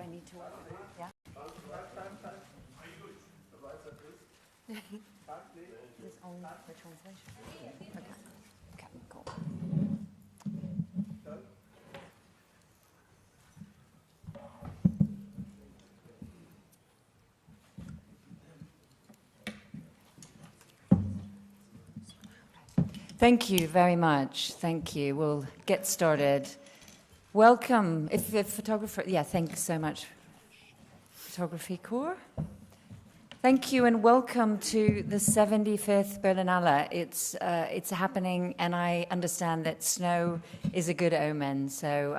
I need to work? Yeah? It's on the translation. Okay. Okay, cool. Thank you very much. Thank you. We'll get started. Welcome. If the photographer, yeah, thanks so much. Photography Corps. Thank you and welcome to the 75th Berlinale. It's happening, and I understand that snow is a good omen. So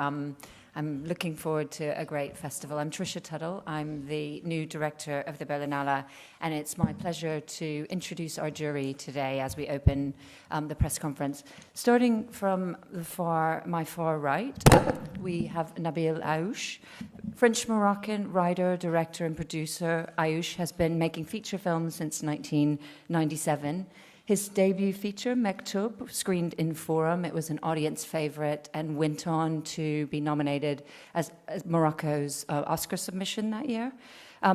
I'm looking forward to a great festival. I'm Trisha Tuttle. I'm the new director of the Berlinale, and it's my pleasure to introduce our jury today as we open the press conference. Starting from my far right, we have Nabil Aouche, French-Moroccan writer, director, and producer. Aouche has been making feature films since 1997. His debut feature, Mektoub, screened in Forum. It was an audience favorite and went on to be nominated as Morocco's Oscar submission that year.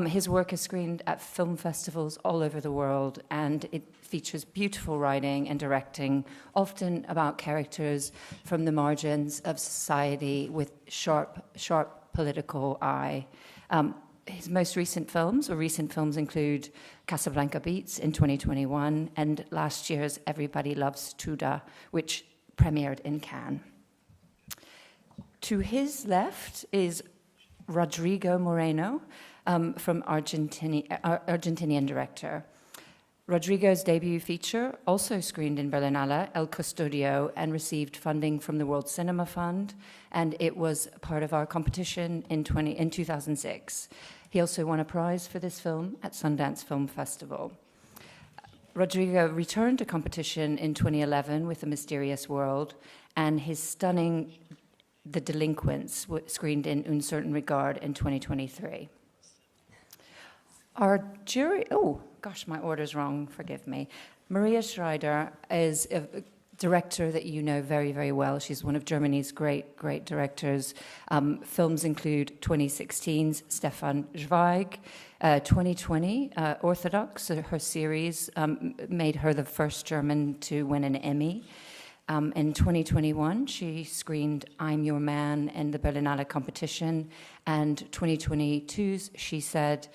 His work is screened at film festivals all over the world, and it features beautiful writing and directing, often about characters from the margins of society with sharp political eye. His most recent films include Casablanca Beats in 2021 and last year's Everybody Loves Tuda, which premiered in Cannes. To his left is Rodrigo Moreno, from Argentinian director. Rodrigo's debut feature also screened in Berlinale, El Custodio, and received funding from the World Cinema Fund, and it was part of our competition in 2006. He also won a prize for this film at Sundance Film Festival. Rodrigo returned to competition in 2011 with A Mysterious World, and his stunning The Delinquents screened in Un Certain Regard in 2023. Our jury, oh gosh, my order's wrong, forgive me. Maria Schreider is a director that you know very, very well. She's one of Germany's great directors. Films include 2016's Stefan Zweig, 2020 Orthodox, her series made her the first German to win an Emmy. In 2021, she screened I'm Your Man in the Berlinale competition, and 2022's She Said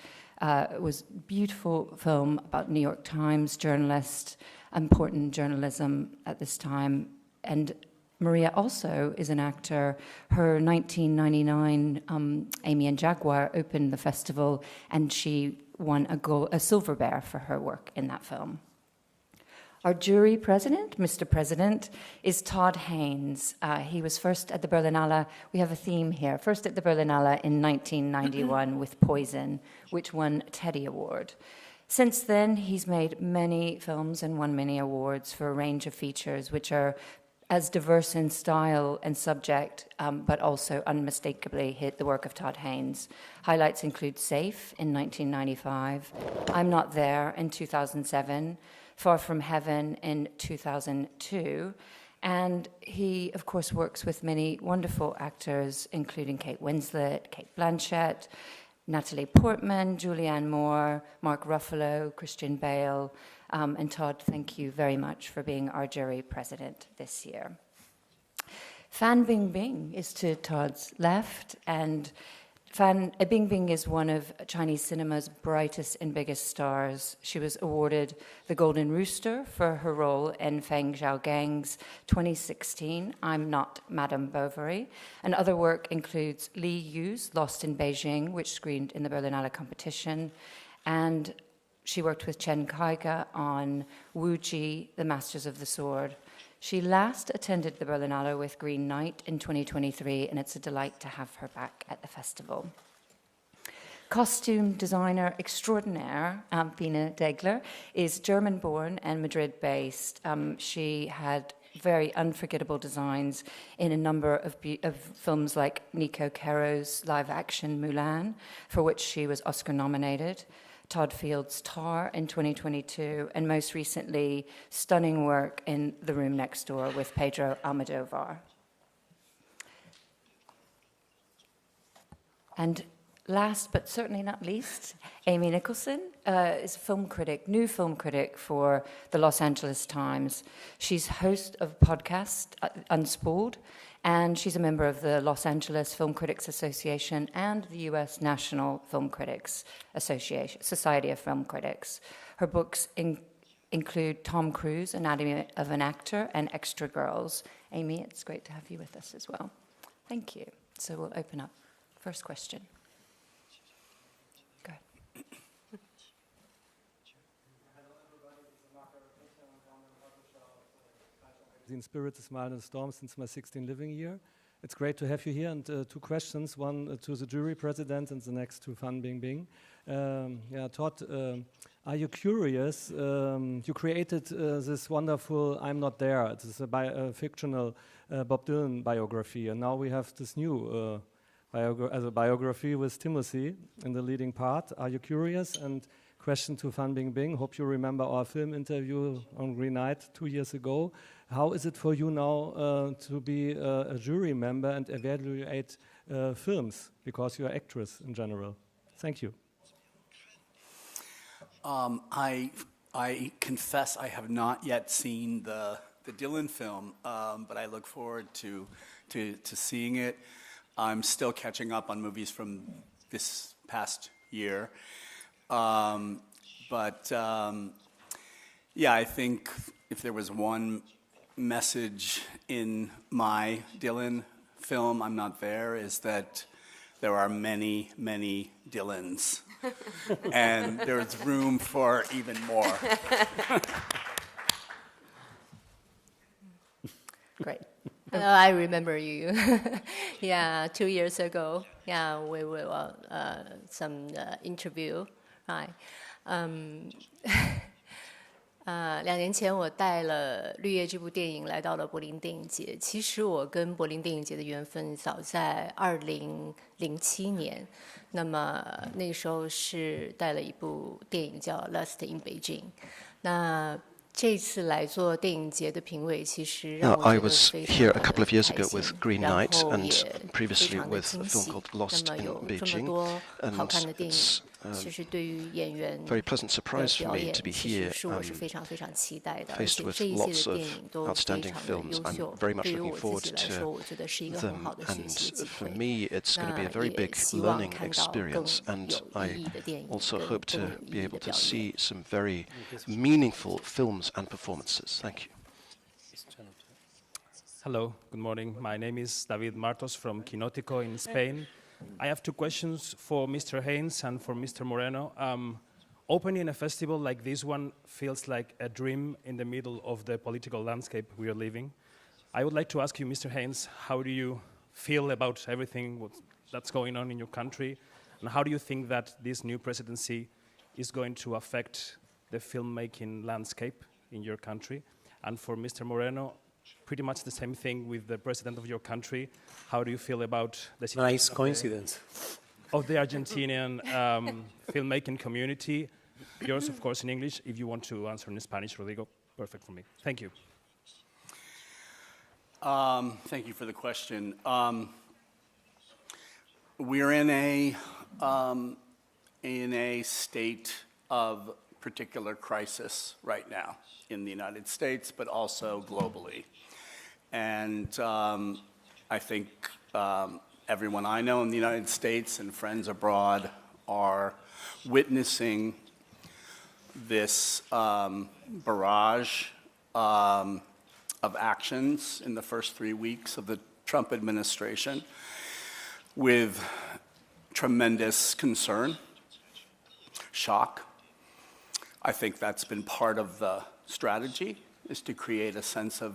was a beautiful film about New York Times journalist, important journalism at this time. And Maria also is an actor. Her 1999 Amy and Jaguar opened the festival, and she won a Silver Bear for her work in that film. Our jury president, Mr. President, is Todd Haynes. He was first at the Berlinale. We have a theme here. First at the Berlinale in 1991 with Poison, which won a Teddy Award. Since then, he's made many films and won many awards for a range of features, which are as diverse in style and subject, but also unmistakably hit the work of Todd Haynes. Highlights include Safe in 1995, I'm Not There in 2007, Far From Heaven in 2002, and he, of course, works with many wonderful actors, including Kate Winslet, Kate Blanchett, Natalie Portman, Julianne Moore, Mark Ruffalo, Christian Bale, and Todd, thank you very much for being our jury president this year. Fan Bingbing is to Todd's left, and Fan Bingbing is one of Chinese cinema's brightest and biggest stars. She was awarded the Golden Rooster for her role in Feng Xiaogang's 2016 I'm Not Madame Bovary. And other work includes Li Yu's Lost in Beijing, which screened in the Berlinale competition. And she worked with Chen Kaige on Wu Ji, The Masters of the Sword. She last attended the Berlinale with Green Knight in 2023, and it's a delight to have her back at the festival. Costume designer extraordinaire, Pina Degler, is German-born and Madrid-based. She had very unforgettable designs in a number of films like Nico Caro's live-action Mulan, for which she was Oscar-nominated, Todd Field's Tar in 2022, and most recently, stunning work in The Room Next Door with Pedro Almodovar. And last but certainly not least, Amy Nicholson is a film critic, new film critic for the Los Angeles Times. She's host of a podcast, Unspooled, and she's a member of the Los Angeles Film Critics Association and the U.S. National Film Critics Association, Society of Film Critics. Her books include Tom Cruise, Anatomy of an Actor, and Extra Girls. Amy, it's great to have you with us as well. Thank you. So we'll open up. First question. Go ahead. In Spirits, a Smile and a Storm since my 16th living year. It's great to have you here, and two questions, one to the jury president and the next to Fan Bingbing. Todd, are you curious? You created this wonderful I'm Not There. It's a fictional Bob Dylan biography, and now we have this new biography with Timothy in the leading part. Are you curious? And question to Fan Bingbing. Hope you remember our film interview on Green Night 2 years ago. How is it for you now to be a jury member and evaluate films, because you're an actress in general? Thank you. I confess I have not yet seen the Dylan film, but I look forward to seeing it. I'm still catching up on movies from this past year. I think if there was one message in my Dylan film, I'm Not There, is that there are many, many Dylans. And there's room for even more. Great. I remember you. 2 years ago. We were some interview. Right. 2年前我带了《绿叶》这部电影来到了柏林电影节。其实我跟柏林电影节的缘分早在2007年，那么那时候是带了一部电影叫《Lust in Beijing》。那这次来做电影节的评委，其实让我觉得 I was 非常 here 的 a couple of years 开 ago 心 with Green 然 Night 后 and 也 previously 非常的 with a 惊 film 喜 called 那 Lost 么 in 有这么 Beijing. 多好看的 And 电影 it's 其实对于演员 very pleasant 的 surprise for 表 me 演 to be 其 here 实是我是非常非常期待的，而 faced 且 with 这一届 lots 的 of 电影都非 outstanding 常的 films. 优 I'm 秀， very much 对于 looking 我 forward 自己来说， to 我觉得是一个很 them. 好的学习 And 机 for 会。 me, it's going to be 那 a very 也 big 希望 learning 看到更 experience. And 有 I 意义的电影， also 更 hope to 有 be 意义 able 的 to 表演。 see some very meaningful films and performances. Thank you. Hello, good morning. My name is David Martos from Quinótico in Spain. I have two questions for Mr. Haynes and for Mr. Moreno. Opening a festival like this one feels like a dream in the middle of the political landscape we are living. I would like to ask you, Mr. Haynes, how do you feel about everything that's going on in your country? And how do you think that this new presidency is going to affect the filmmaking landscape in your country? And for Mr. Moreno, pretty much the same thing with the president of your country. How do you feel about the situation Nice coincidence. of the Argentinian filmmaking community? Yours, of course, in English. If you want to answer in Spanish, Rodrigo, perfect for me. Thank you. Thank you for the question. We're in a state of particular crisis right now in the United States, but also globally. And I think everyone I know in the United States and friends abroad are witnessing this barrage of actions in the first 3 weeks of the Trump administration with tremendous concern, shock. I think that's been part of the strategy, is to create a sense of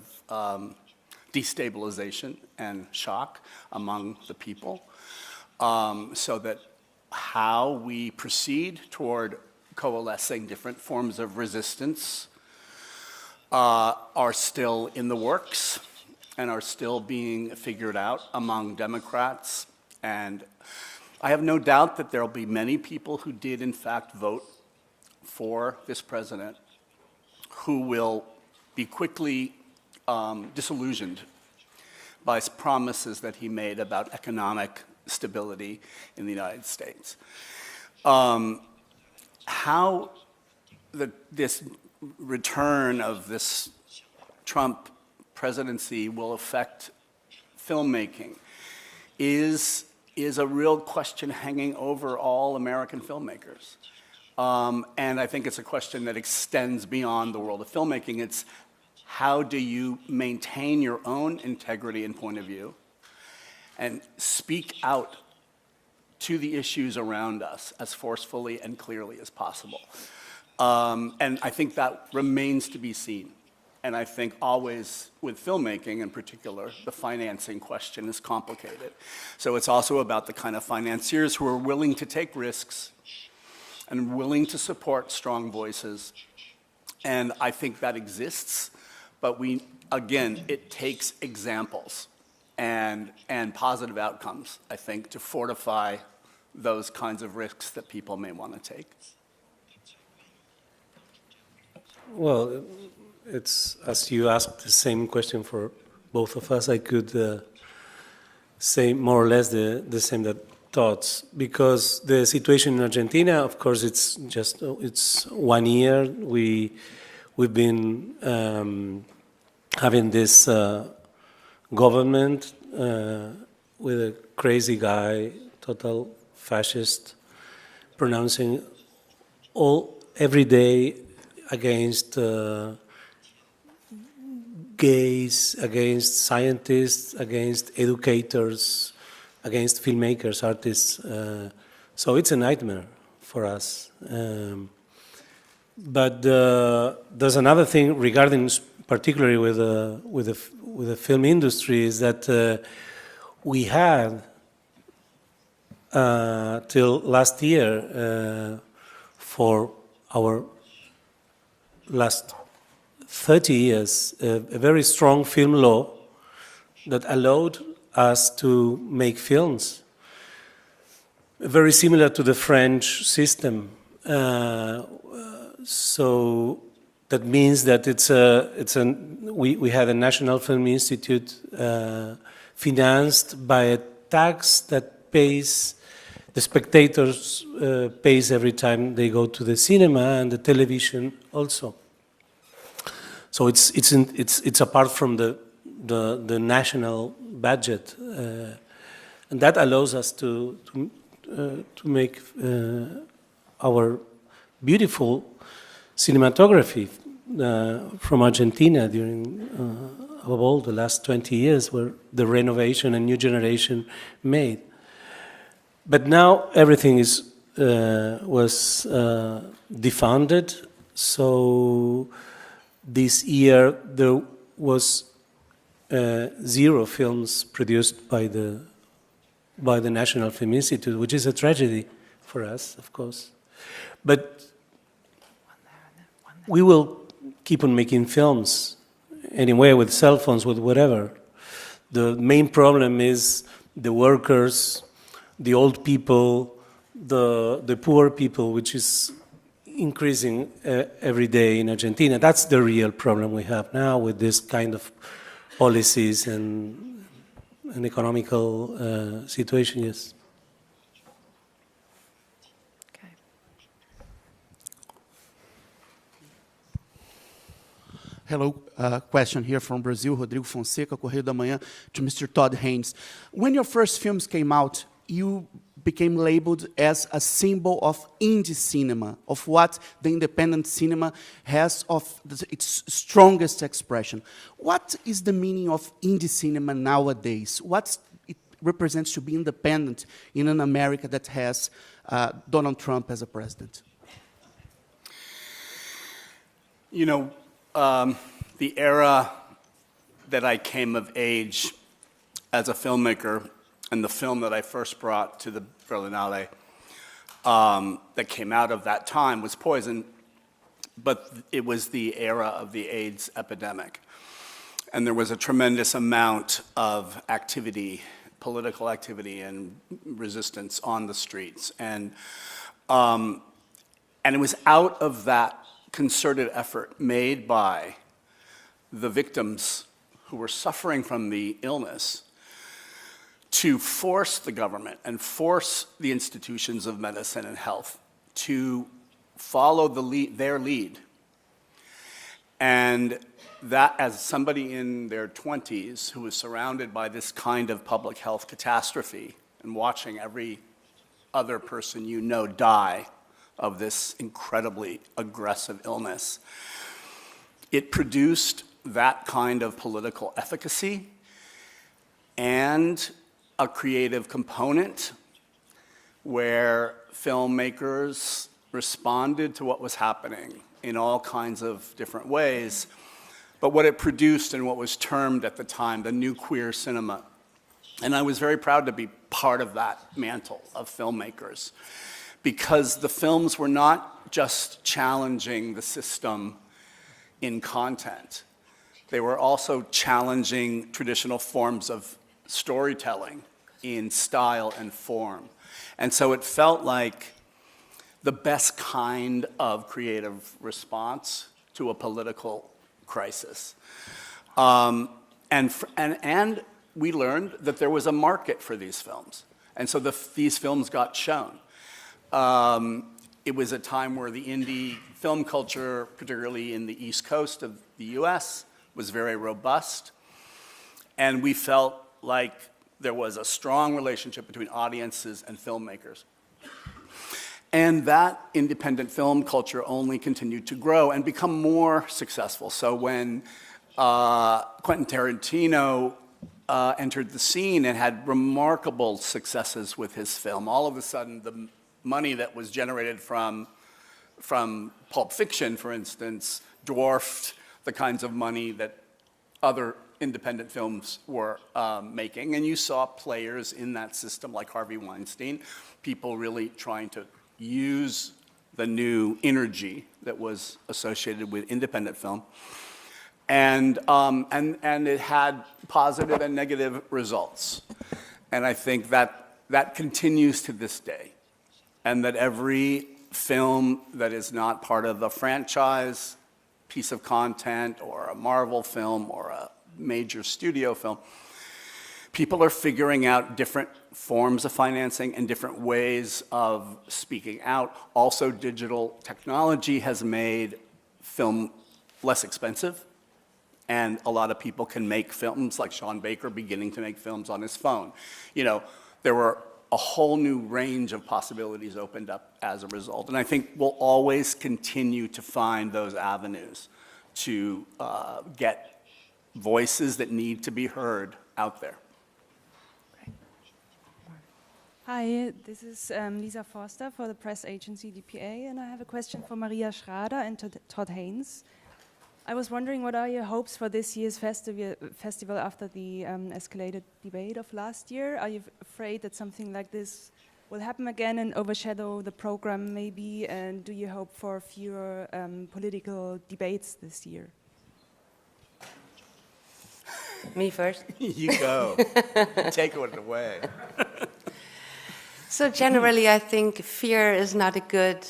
destabilization and shock among the people, so that how we proceed toward coalescing different forms of resistance are still in the works and are still being figured out among Democrats. And I have no doubt that there will be many people who did in fact vote for this president who will be quickly disillusioned by promises that he made about economic stability in the United States. How this return of this Trump presidency will affect filmmaking is a real question hanging over all American filmmakers. And I think it's a question that extends beyond the world of filmmaking. It's how do you maintain your own integrity and point of view and speak out to the issues around us as forcefully and clearly as possible. And I think that remains to be seen. And I think always with filmmaking in particular, the financing question is complicated. So it's also about the kind of financiers who are willing to take risks and willing to support strong voices. And I think that exists, but again, it takes examples and positive outcomes, I think, to fortify those kinds of risks that people may want to take. Well, it's, as you asked the same question for both of us, I could say more or less the same thoughts, because the situation in Argentina, of course, it's 1 year. We've been having this government with a crazy guy, total fascist, pronouncing every day against gays, against scientists, against educators, against filmmakers, artists. So it's a nightmare for us. But there's another thing regarding, particularly with the film industry, is that we had till last year, for our last 30 years, a very strong film law that allowed us to make films very similar to the French system. So that means that we had a National Film Institute financed by a tax that pays the spectators pays every time they go to the cinema, and the television also. So it's apart from the national budget, and that allows us to make our beautiful cinematography from Argentina during above all the last 20 years, where the renovation and new generation made. But now everything was defunded. So this year there was 0 films produced by the National Film Institute, which is a tragedy for us, of course. But we will keep on making films anyway, with cell phones, with whatever. The main problem is the workers, the old people, the poor people, which is increasing every day in Argentina. That's the real problem we have now with this kind of policies and an economical situation, yes. Okay. Hello, question here from Brazil, Rodrigo Fonseca, Correio da Manhã, to Mr. Todd Haynes. When your first films came out, you became labeled as a symbol of indie cinema, of what the independent cinema has of its strongest expression. What is the meaning of indie cinema nowadays? What it represents to be independent in an America that has Donald Trump as a president? You know, the era that I came of age as a filmmaker, and the film that I first brought to the Berlinale that came out of that time was Poison, but it was the era of the AIDS epidemic. And there was a tremendous amount of activity, political activity and resistance on the streets. And it was out of that concerted effort made by the victims who were suffering from the illness to force the government and force the institutions of medicine and health to follow their lead. And that, as somebody in their 20s who was surrounded by this kind of public health catastrophe and watching every other person you know die of this incredibly aggressive illness, it produced that kind of political efficacy and a creative component where filmmakers responded to what was happening in all kinds of different ways. But what it produced and what was termed at the time the new queer cinema. And I was very proud to be part of that mantle of filmmakers, because the films were not just challenging the system in content. They were also challenging traditional forms of storytelling in style and form. And so it felt like the best kind of creative response to a political crisis. And we learned that there was a market for these films. And so these films got shown. It was a time where the indie film culture, particularly in the East Coast of the US, was very robust. And we felt like there was a strong relationship between audiences and filmmakers. And that independent film culture only continued to grow and become more successful. So when Quentin Tarantino entered the scene and had remarkable successes with his film, all of a sudden the money that was generated from Pulp Fiction, for instance, dwarfed the kinds of money that other independent films were making. And you saw players in that system like Harvey Weinstein, people really trying to use the new energy that was associated with independent film. And it had positive and negative results. And I think that continues to this day. And that every film that is not part of a franchise, piece of content, or a Marvel film, or a major studio film, people are figuring out different forms of financing and different ways of speaking out. Also, digital technology has made film less expensive, and a lot of people can make films, like Sean Baker beginning to make films on his phone. You know, there were a whole new range of possibilities opened up as a result. And I think we'll always continue to find those avenues to get voices that need to be heard out there. Hi, this is Lisa Forster for the press agency DPA, and I have a question for Maria Schrader and Todd Haynes. I was wondering, what are your hopes for this year's festival after the escalated debate of last year? Are you afraid that something like this will happen again and overshadow the program maybe? And do you hope for fewer political debates this year? Me first? You go. Take it away. So generally, I think fear is not a good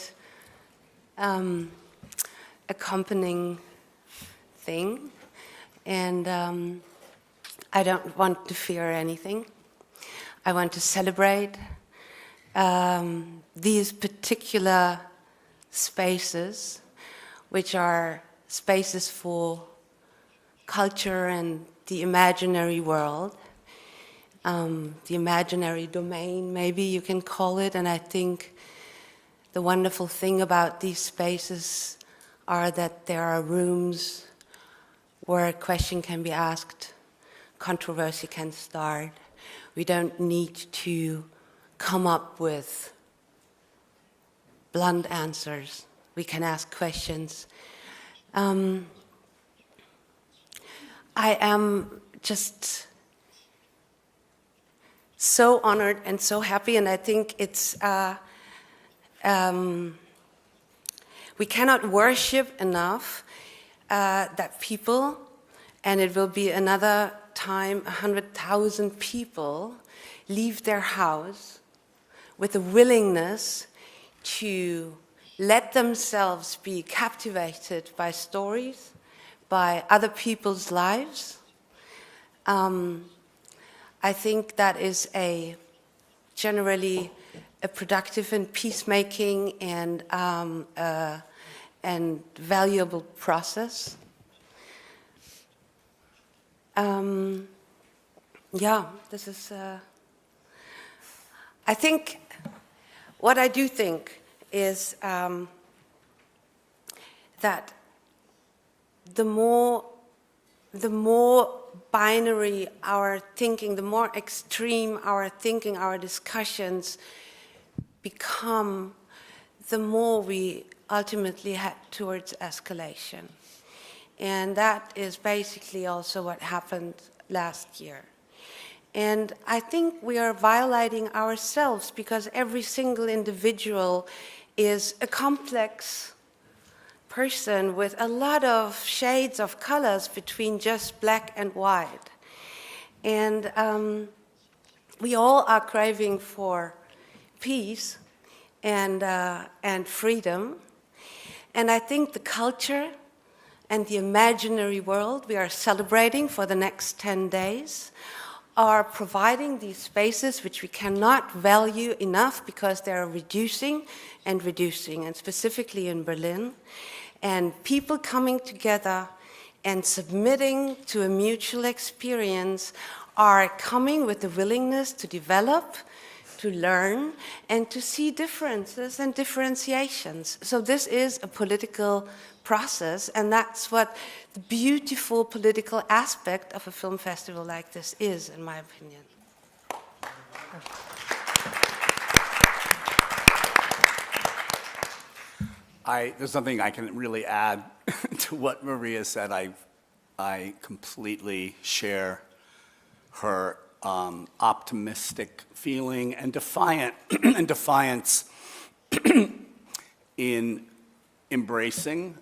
accompanying thing. And I don't want to fear anything. I want to celebrate these particular spaces, which are spaces for culture and the imaginary world. The imaginary domain, maybe you can call it. And I think the wonderful thing about these spaces are that there are rooms where a question can be asked, controversy can start. We don't need to come up with blunt answers. We can ask questions. I am just so honored and so happy, and I think it's we cannot worship enough that people, and it will be another time 100,000 people leave their house with a willingness to let themselves be captivated by stories, by other people's lives. I think that is generally a productive and peacemaking and valuable process. Yeah, this is. I think what I do think is that the more binary our thinking, the more extreme our thinking, our discussions become, the more we ultimately head towards escalation. And that is basically also what happened last year. And I think we are violating ourselves because every single individual is a complex person with a lot of shades of colors between just black and white. And we all are craving for peace and freedom. And I think the culture and the imaginary world we are celebrating for the next 10 days are providing these spaces which we cannot value enough because they are reducing, and specifically in Berlin. And people coming together and submitting to a mutual experience are coming with the willingness to develop, to learn, and to see differences and differentiations. So this is a political process, and that's what the beautiful political aspect of a film festival like this is, in my opinion. There's nothing I can really add to what Maria said. I completely share her optimistic feeling and defiance in embracing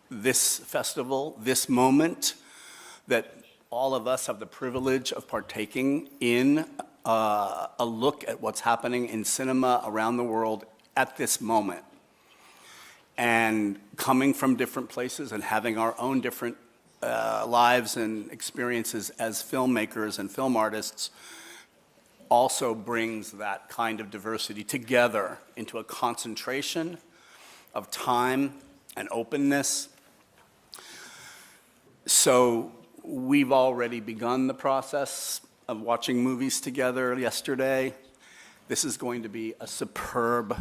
this festival, this moment that all of us have the privilege of partaking in, a look at what's happening in cinema around the world at this moment. And coming from different places and having our own different lives and experiences as filmmakers and film artists also brings that kind of diversity together into a concentration of time and openness. So we've already begun the process of watching movies together yesterday. This is going to be a superb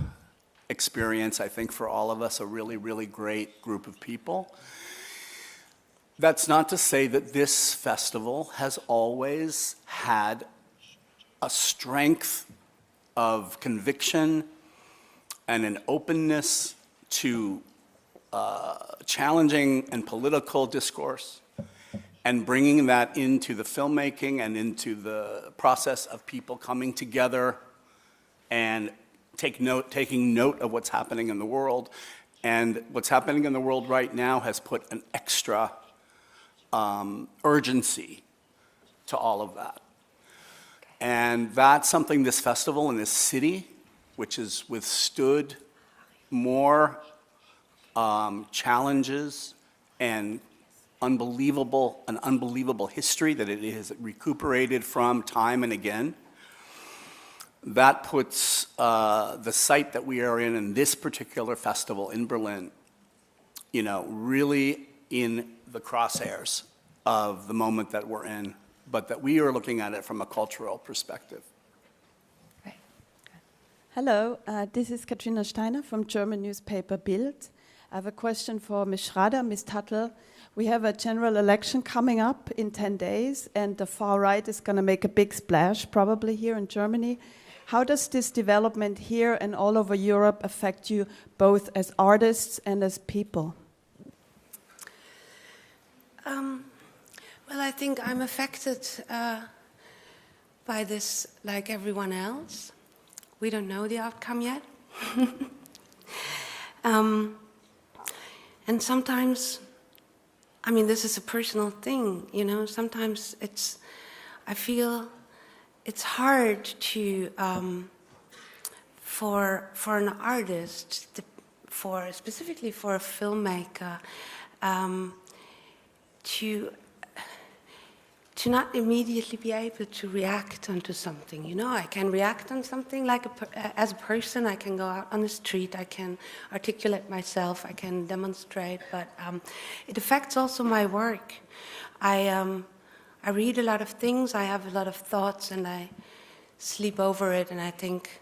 experience, I think, for all of us, a really, really great group of people. That's not to say that this festival has always had a strength of conviction and an openness to challenging and political discourse, and bringing that into the filmmaking and into the process of people coming together and taking note of what's happening in the world. And what's happening in the world right now has put an extra urgency to all of that. And that's something this festival in this city, which has withstood more challenges and an unbelievable history that it has recuperated from time and again. That puts the site that we are in this particular festival in Berlin, really in the crosshairs of the moment that we're in, but that we are looking at it from a cultural perspective. Right. Hello, this is Katrina Steiner from German newspaper Bild. I have a question for Ms. Schrader, Ms. Tuttle. We have a general election coming up in 10 days, and the far right is going to make a big splash, probably here in Germany. How does this development here and all over Europe affect you, both as artists and as people? Well, I think I'm affected by this like everyone else. We don't know the outcome yet. And sometimes, this is a personal thing, sometimes I feel it's hard to, for an artist, specifically for a filmmaker, to to not immediately be able to react onto something. You know, I can react on something like as a person. I can go out on the street. I can articulate myself. I can demonstrate. But it affects also my work. I read a lot of things. I have a lot of thoughts, and I sleep over it. And I think,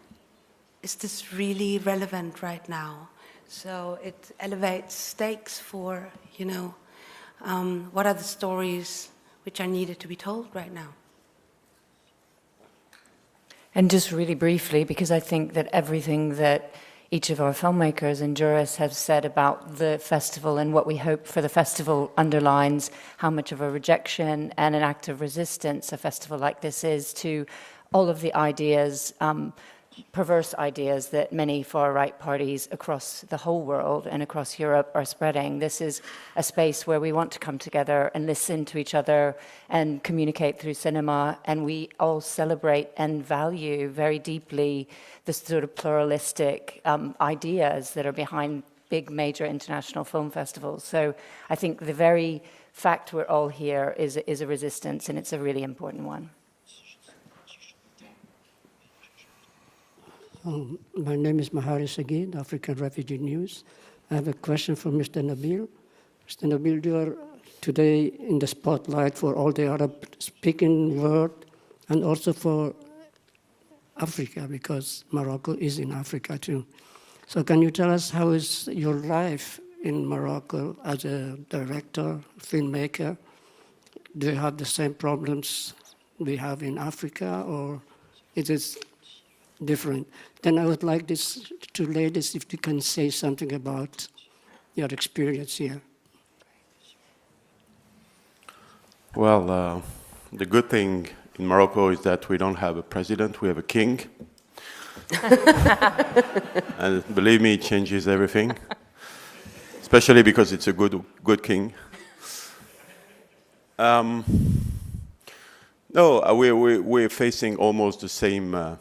is this really relevant right now? So it elevates stakes for, you know, what are the stories which are needed to be told right now. And just really briefly, because I think that everything that each of our filmmakers and jurists have said about the festival and what we hope for the festival underlines how much of a rejection and an act of resistance a festival like this is to all of the ideas, perverse ideas that many far-right parties across the whole world and across Europe are spreading. This is a space where we want to come together and listen to each other and communicate through cinema, and we all celebrate and value very deeply the sort of pluralistic ideas that are behind big major international film festivals. So I think the very fact we're all here is a resistance, and it's a really important one. My name is Mahari Sagid, African Refugee News. I have a question for Mr. Nabil. Mr. Nabil, you are today in the spotlight for all the Arab-speaking world and also for Africa, because Morocco is in Africa too. So can you tell us how is your life in Morocco as a director, filmmaker? Do you have the same problems we have in Africa, or is it different? Then I would like this two ladies, if you can say something about your experience here. Well, the good thing in Morocco is that we don't have a president, we have a king. And believe me, it changes everything, especially because it's a good king. No, we're facing almost the same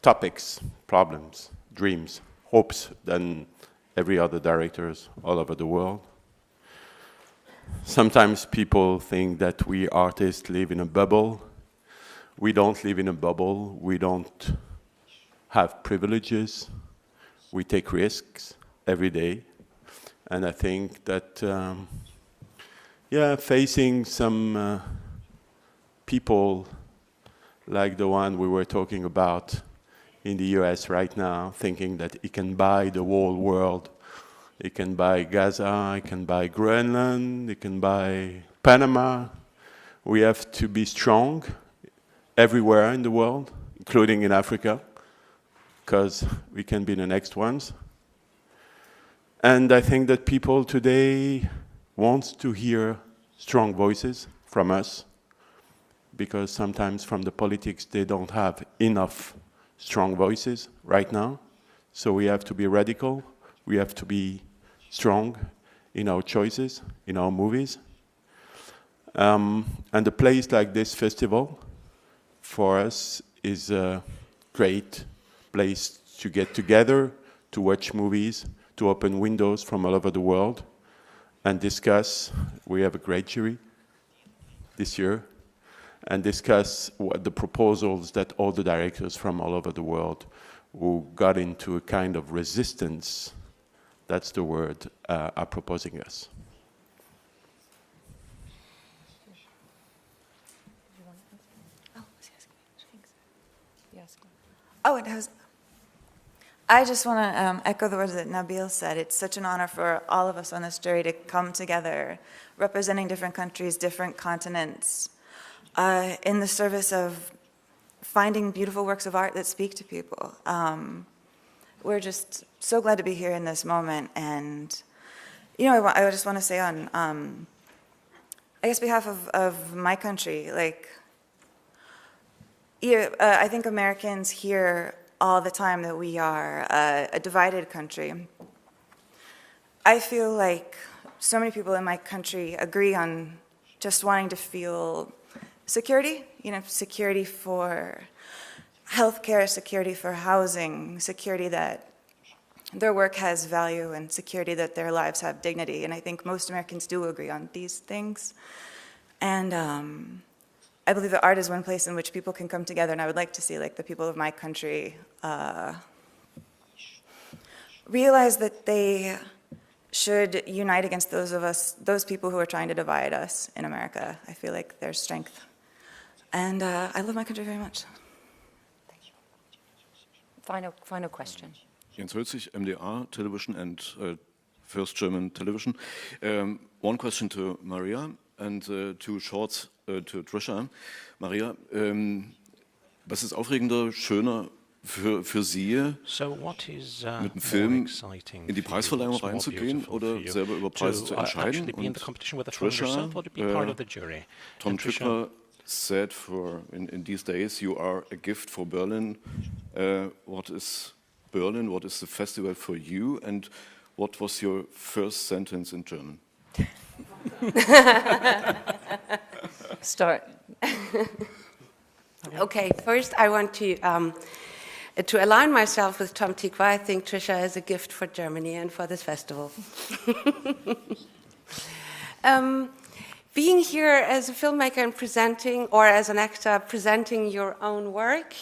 topics, problems, dreams, hopes than every other directors all over the world. Sometimes people think that we artists live in a bubble. We don't live in a bubble. We don't have privileges. We take risks every day. And I think that, facing some people like the one we were talking about in the US right now, thinking that it can buy the whole world. It can buy Gaza, it can buy Greenland, it can buy Panama. We have to be strong everywhere in the world, including in Africa, because we can be the next ones. And I think that people today want to hear strong voices from us, because sometimes from the politics they don't have enough strong voices right now. So we have to be radical, we have to be strong in our choices, in our movies. And a place like this festival, for us, is a great place to get together, to watch movies, to open windows from all over the world, and discuss. We have a great jury this year, and discuss what the proposals that all the directors from all over the world who got into a kind of resistance, that's the word, are proposing us. Oh, it has. I just want to echo the words that Nabil said. It's such an honor for all of us on this jury to come together, representing different countries, different continents, in the service of finding beautiful works of art that speak to people. We're just so glad to be here in this moment. And, you know, I just want to say on, I guess, behalf of my country, like, I think Americans hear all the time that we are a divided country. I feel like so many people in my country agree on just wanting to feel security, you know, security for healthcare, security for housing, security that their work has value, and security that their lives have dignity. And I think most Americans do agree on these things. And I believe that art is one place in which people can come together, and I would like to see like the people of my country realize that they should unite against those people who are trying to divide us in America. I feel like there's strength. And I love my country very much. Final question. Jens Hölzig, MDR Television and First German Television. One question to Maria and two shorts to Trisha. Maria, was ist aufregender, schöner für Sie, mit dem Film in die Preisverleihung reinzugehen oder selber über Preise zu entscheiden? Und Trisha, Tom Tückler said in these days, you are a gift for Berlin. What is Berlin? What is the festival for you? And what was your first sentence in German? Start. Okay, first I want to align myself with Tom Tikva. I think Trisha is a gift for Germany and for this festival. Being here as a filmmaker and presenting, or as an actor presenting your own work,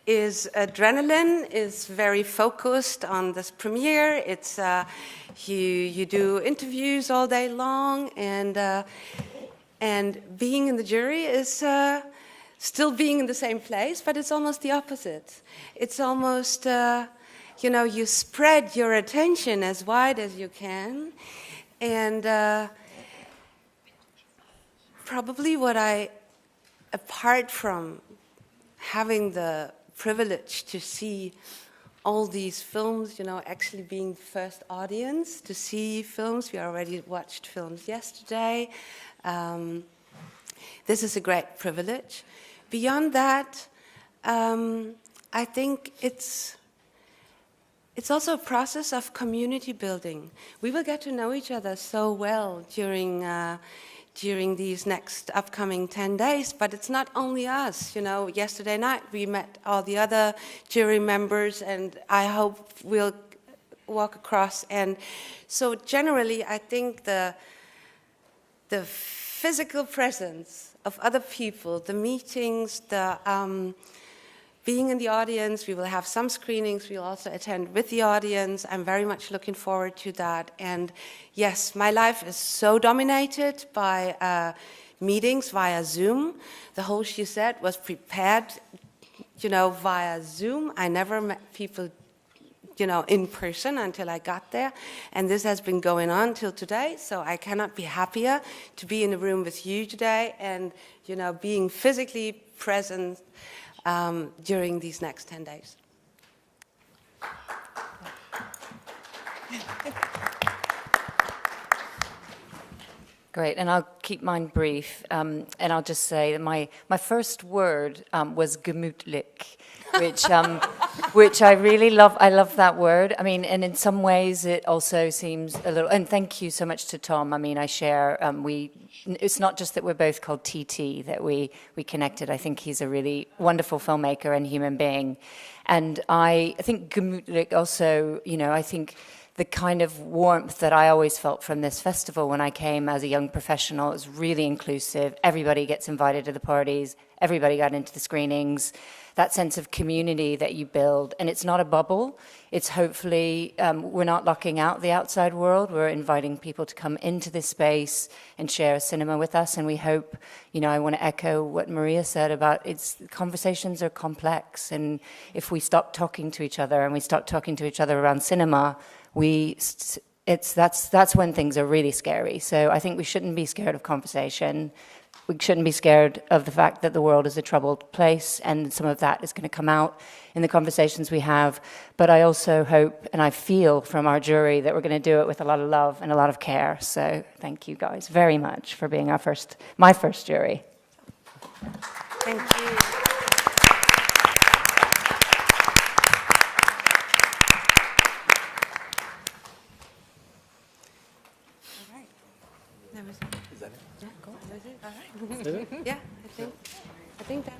is adrenaline, is very focused on this premiere. It's you do interviews all day long, and being in the jury is still being in the same place, but it's almost the opposite. It's almost, you spread your attention as wide as you can, and probably apart from having the privilege to see all these films, actually being the first audience to see films. We already watched films yesterday. This is a great privilege. Beyond that, I think it's also a process of community building. We will get to know each other so well during these next upcoming 10 days, but it's not only us. Yesterday night we met all the other jury members, and I hope we'll walk across. And so generally, I think the physical presence of other people, the meetings, being in the audience, we will have some screenings, we'll also attend with the audience. I'm very much looking forward to that. And yes, my life is so dominated by meetings via Zoom. The whole She Said was prepared, via Zoom. I never met people, in person until I got there. And this has been going on till today, so I cannot be happier to be in a room with you today and, being physically present during these next 10 days. Great, and I'll keep mine brief, and I'll just say that my first word was gemütlich, which I really love. I love that word. I mean, and in some ways it also seems a little, and thank you so much to Tom. I mean, I share, it's not just that we're both called TT, that we connected. I think he's a really wonderful filmmaker and human being. And I think gemütlich also, I think the kind of warmth that I always felt from this festival when I came as a young professional is really inclusive. Everybody gets invited to the parties. Everybody got into the screenings. That sense of community that you build. And it's not a bubble. It's hopefully, we're not locking out the outside world. We're inviting people to come into this space and share cinema with us. And we hope, I want to echo what Maria said about conversations are complex. And if we stop talking to each other and we stop talking to each other around cinema, that's when things are really scary. So I think we shouldn't be scared of conversation. We shouldn't be scared of the fact that the world is a troubled place, and some of that is going to come out in the conversations we have. But I also hope, and I feel from our jury, that we're going to do it with a lot of love and a lot of care. So thank you guys very much for being my first jury. Thank you. Is that it? Yeah, cool. That's it. All right. Yeah, I think that.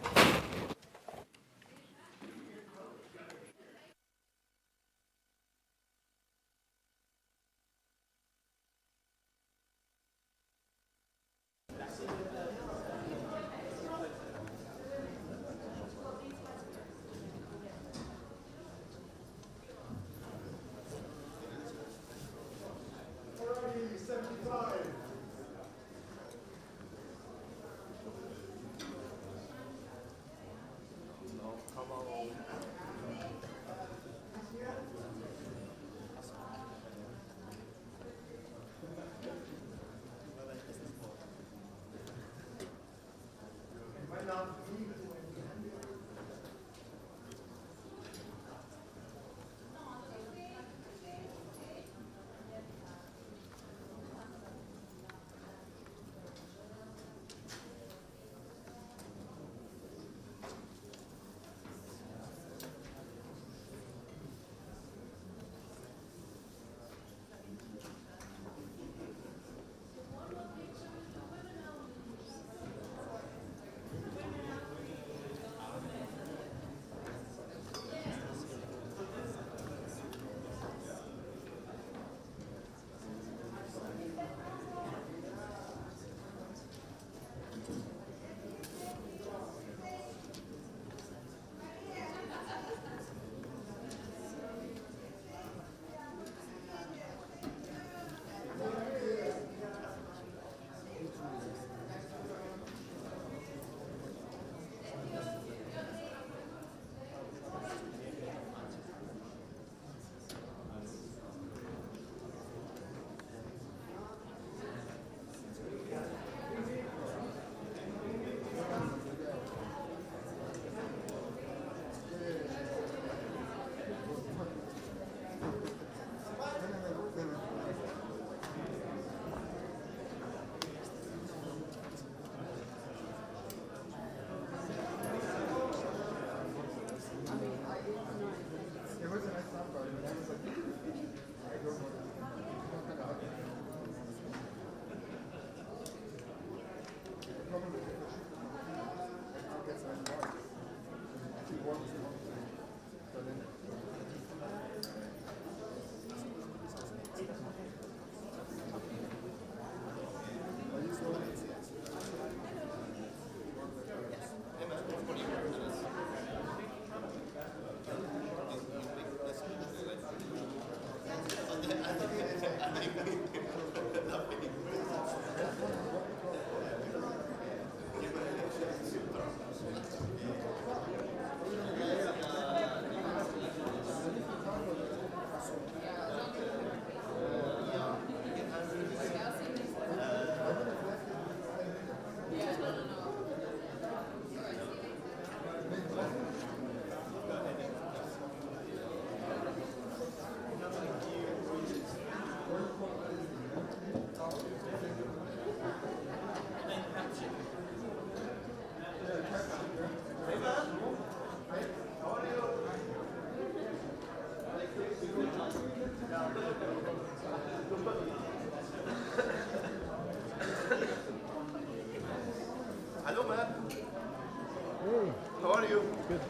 How are you? Good.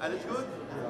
Alles gut? Ja.